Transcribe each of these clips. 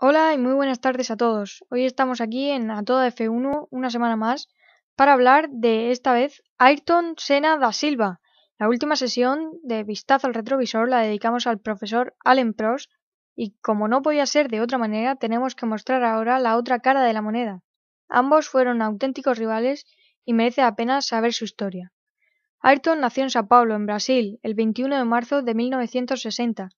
Hola y muy buenas tardes a todos. Hoy estamos aquí en A Toda F1 una semana más para hablar de esta vez Ayrton Senna da Silva. La última sesión de Vistazo al Retrovisor la dedicamos al profesor Alain Prost y como no podía ser de otra manera tenemos que mostrar ahora la otra cara de la moneda. Ambos fueron auténticos rivales y merece la pena saber su historia. Ayrton nació en Sao Paulo, en Brasil, el 21 de marzo de 1960.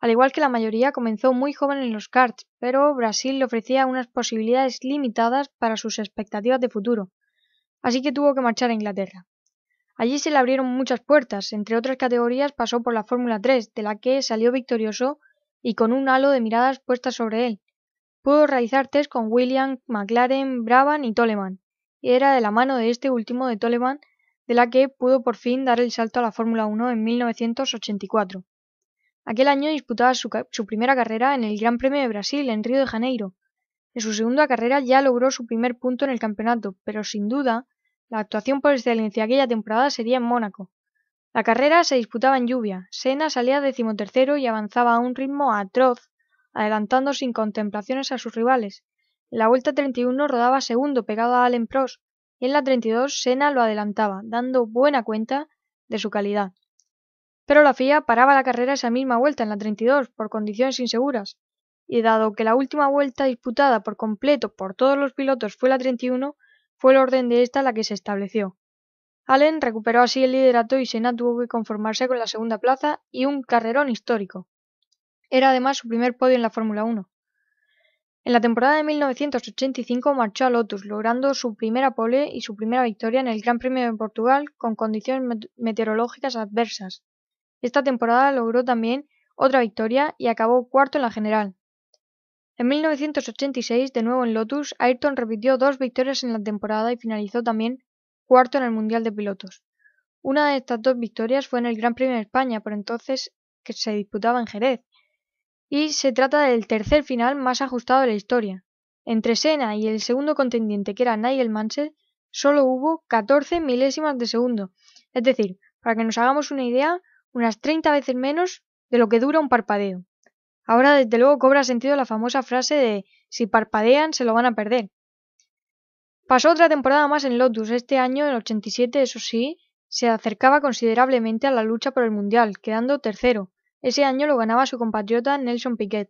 Al igual que la mayoría, comenzó muy joven en los karts, pero Brasil le ofrecía unas posibilidades limitadas para sus expectativas de futuro, así que tuvo que marchar a Inglaterra. Allí se le abrieron muchas puertas, entre otras categorías pasó por la Fórmula 3, de la que salió victorioso y con un halo de miradas puestas sobre él. Pudo realizar test con Williams, McLaren, Brabham y Toleman, y era de la mano de este último de Toleman de la que pudo por fin dar el salto a la Fórmula 1 en 1984. Aquel año disputaba su primera carrera en el Gran Premio de Brasil, en Río de Janeiro. En su segunda carrera ya logró su primer punto en el campeonato, pero sin duda, la actuación por excelencia aquella temporada sería en Mónaco. La carrera se disputaba en lluvia. Senna salía decimotercero y avanzaba a un ritmo atroz, adelantando sin contemplaciones a sus rivales. En la vuelta 31 rodaba segundo pegado a Alain Prost, y en la 32 Senna lo adelantaba, dando buena cuenta de su calidad. Pero la FIA paraba la carrera esa misma vuelta, en la 32, por condiciones inseguras, y dado que la última vuelta disputada por completo por todos los pilotos fue la 31, fue el orden de esta la que se estableció. Allen recuperó así el liderato y Senna tuvo que conformarse con la segunda plaza y un carrerón histórico. Era además su primer podio en la Fórmula 1. En la temporada de 1985 marchó a Lotus, logrando su primera pole y su primera victoria en el Gran Premio de Portugal con condiciones meteorológicas adversas. Esta temporada logró también otra victoria y acabó cuarto en la general. En 1986, de nuevo en Lotus, Ayrton repitió dos victorias en la temporada y finalizó también cuarto en el Mundial de Pilotos. Una de estas dos victorias fue en el Gran Premio de España, por entonces que se disputaba en Jerez, y se trata del tercer final más ajustado de la historia. Entre Senna y el segundo contendiente, que era Nigel Mansell, solo hubo 14 milésimas de segundo, es decir, para que nos hagamos una idea, unas 30 veces menos de lo que dura un parpadeo. Ahora desde luego cobra sentido la famosa frase de si parpadean se lo van a perder. Pasó otra temporada más en Lotus, este año, el 87, eso sí, se acercaba considerablemente a la lucha por el Mundial, quedando tercero. Ese año lo ganaba su compatriota Nelson Piquet.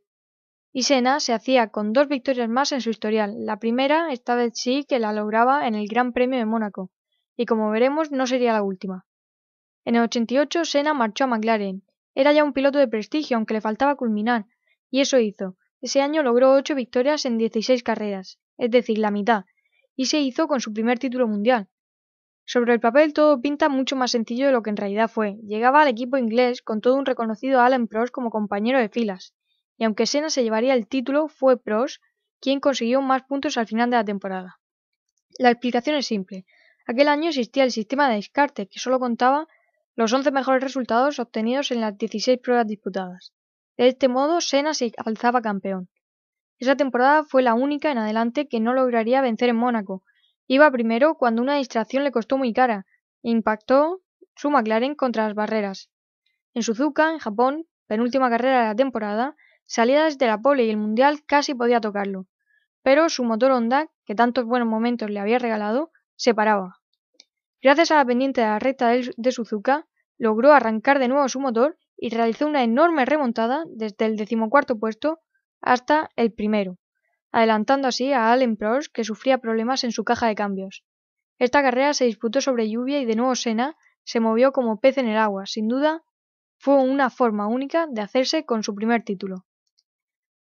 Y Senna se hacía con dos victorias más en su historial. La primera, esta vez sí, que la lograba en el Gran Premio de Mónaco. Y como veremos, no sería la última. En el 88, Senna marchó a McLaren. Era ya un piloto de prestigio, aunque le faltaba culminar. Y eso hizo. Ese año logró 8 victorias en 16 carreras, es decir, la mitad. Y se hizo con su primer título mundial. Sobre el papel todo pinta mucho más sencillo de lo que en realidad fue. Llegaba al equipo inglés con todo un reconocido Alain Prost como compañero de filas. Y aunque Senna se llevaría el título, fue Prost quien consiguió más puntos al final de la temporada. La explicación es simple. Aquel año existía el sistema de descarte, que solo contaba los 11 mejores resultados obtenidos en las 16 pruebas disputadas. De este modo, Senna se alzaba campeón. Esa temporada fue la única en adelante que no lograría vencer en Mónaco. Iba primero cuando una distracción le costó muy cara e impactó su McLaren contra las barreras. En Suzuka, en Japón, penúltima carrera de la temporada, salía desde la pole y el mundial casi podía tocarlo. Pero su motor Honda, que tantos buenos momentos le había regalado, se paraba. Gracias a la pendiente de la recta de Suzuka, logró arrancar de nuevo su motor y realizó una enorme remontada desde el 14º puesto hasta el primero, adelantando así a Alain Prost, que sufría problemas en su caja de cambios. Esta carrera se disputó sobre lluvia y de nuevo Senna se movió como pez en el agua. Sin duda, fue una forma única de hacerse con su primer título.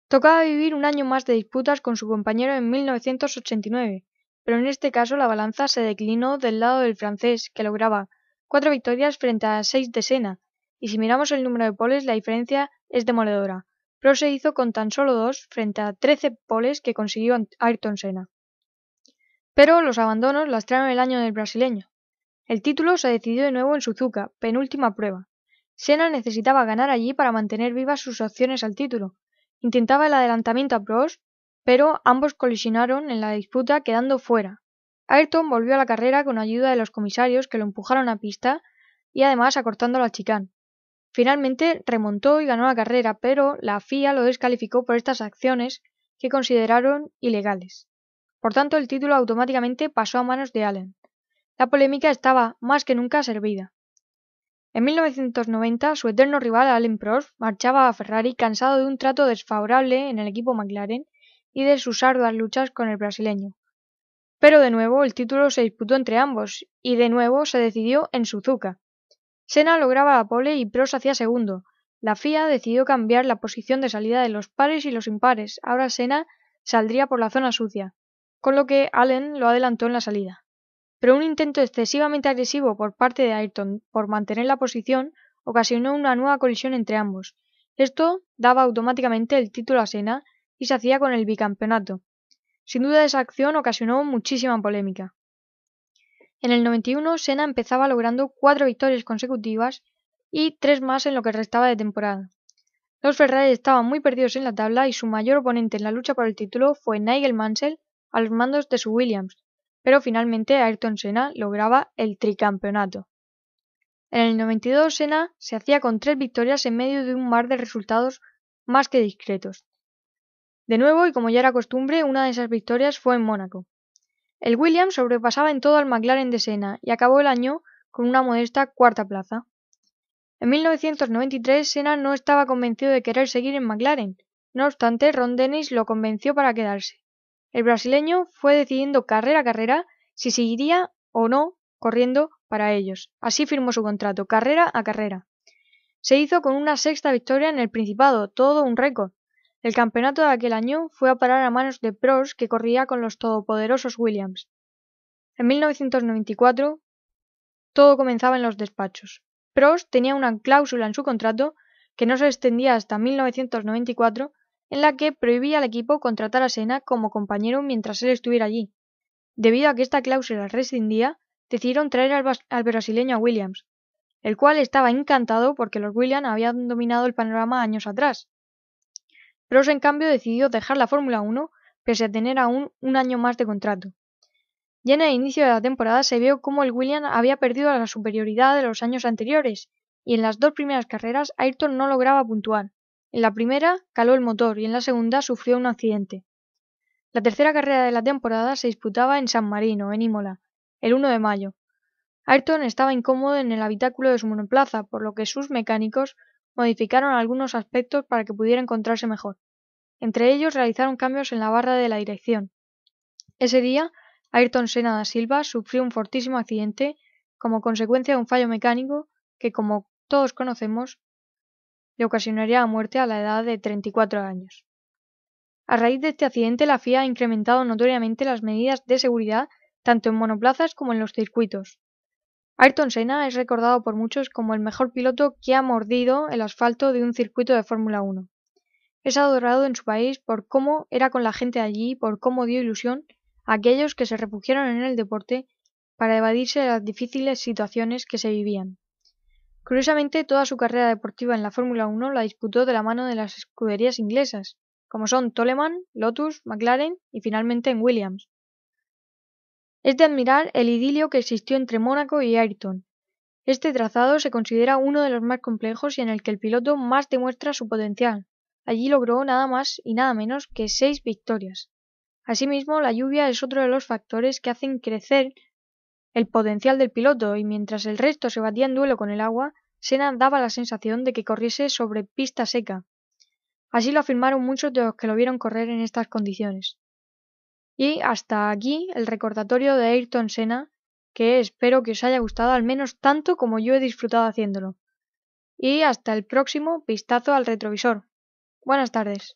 Tocaba vivir un año más de disputas con su compañero en 1989, pero en este caso la balanza se declinó del lado del francés, que lograba 4 victorias frente a 6 de Senna, y si miramos el número de poles la diferencia es demoledora. Prost se hizo con tan solo 2 frente a 13 poles que consiguió Ayrton Senna. Pero los abandonos lastraron el año del brasileño. El título se decidió de nuevo en Suzuka, penúltima prueba. Senna necesitaba ganar allí para mantener vivas sus opciones al título. Intentaba el adelantamiento a Prost, pero ambos colisionaron en la disputa quedando fuera. Ayrton volvió a la carrera con ayuda de los comisarios que lo empujaron a pista y además acortando la chicane. Finalmente remontó y ganó la carrera, pero la FIA lo descalificó por estas acciones que consideraron ilegales. Por tanto, el título automáticamente pasó a manos de Allen. La polémica estaba más que nunca servida. En 1990, su eterno rival Alain Prost marchaba a Ferrari cansado de un trato desfavorable en el equipo McLaren y de sus arduas luchas con el brasileño. Pero de nuevo el título se disputó entre ambos y de nuevo se decidió en Suzuka. Senna lograba la pole y Prost hacía segundo. La FIA decidió cambiar la posición de salida de los pares y los impares. Ahora Senna saldría por la zona sucia, con lo que Allen lo adelantó en la salida. Pero un intento excesivamente agresivo por parte de Ayrton por mantener la posición ocasionó una nueva colisión entre ambos. Esto daba automáticamente el título a Senna y se hacía con el bicampeonato. Sin duda esa acción ocasionó muchísima polémica. En el 91 Senna empezaba logrando 4 victorias consecutivas y 3 más en lo que restaba de temporada. Los Ferrari estaban muy perdidos en la tabla y su mayor oponente en la lucha por el título fue Nigel Mansell a los mandos de su Williams, pero finalmente Ayrton Senna lograba el tricampeonato. En el 92 Senna se hacía con 3 victorias en medio de un mar de resultados más que discretos. De nuevo, y como ya era costumbre, una de esas victorias fue en Mónaco. El Williams sobrepasaba en todo al McLaren de Senna y acabó el año con una modesta cuarta plaza. En 1993 Senna no estaba convencido de querer seguir en McLaren, no obstante Ron Dennis lo convenció para quedarse. El brasileño fue decidiendo carrera a carrera si seguiría o no corriendo para ellos. Así firmó su contrato, carrera a carrera. Se hizo con una 6ª victoria en el Principado, todo un récord. El campeonato de aquel año fue a parar a manos de Prost, que corría con los todopoderosos Williams. En 1994 todo comenzaba en los despachos. Prost tenía una cláusula en su contrato que no se extendía hasta 1994, en la que prohibía al equipo contratar a Senna como compañero mientras él estuviera allí. Debido a que esta cláusula rescindía, decidieron traer al brasileño a Williams, el cual estaba encantado porque los Williams habían dominado el panorama años atrás. Prost, en cambio, decidió dejar la Fórmula 1 pese a tener aún un año más de contrato. Ya en el inicio de la temporada se vio cómo el Williams había perdido la superioridad de los años anteriores, y en las 2 primeras carreras Ayrton no lograba puntuar. En la primera caló el motor y en la segunda sufrió un accidente. La tercera carrera de la temporada se disputaba en San Marino, en Imola, el 1 de mayo. Ayrton estaba incómodo en el habitáculo de su monoplaza, por lo que sus mecánicos modificaron algunos aspectos para que pudiera encontrarse mejor. Entre ellos realizaron cambios en la barra de la dirección. Ese día, Ayrton Senna da Silva sufrió un fortísimo accidente como consecuencia de un fallo mecánico que, como todos conocemos, le ocasionaría la muerte a la edad de 34 años. A raíz de este accidente, la FIA ha incrementado notoriamente las medidas de seguridad tanto en monoplazas como en los circuitos. Ayrton Senna es recordado por muchos como el mejor piloto que ha mordido el asfalto de un circuito de Fórmula 1. Es adorado en su país por cómo era con la gente de allí y por cómo dio ilusión a aquellos que se refugiaron en el deporte para evadirse de las difíciles situaciones que se vivían. Curiosamente, toda su carrera deportiva en la Fórmula 1 la disputó de la mano de las escuderías inglesas, como son Toleman, Lotus, McLaren y finalmente en Williams. Es de admirar el idilio que existió entre Mónaco y Ayrton. Este trazado se considera uno de los más complejos y en el que el piloto más demuestra su potencial. Allí logró nada más y nada menos que 6 victorias. Asimismo, la lluvia es otro de los factores que hacen crecer el potencial del piloto, y mientras el resto se batía en duelo con el agua, Senna daba la sensación de que corriese sobre pista seca. Así lo afirmaron muchos de los que lo vieron correr en estas condiciones. Y hasta aquí el recordatorio de Ayrton Senna, que espero que os haya gustado al menos tanto como yo he disfrutado haciéndolo. Y hasta el próximo vistazo al retrovisor. Buenas tardes.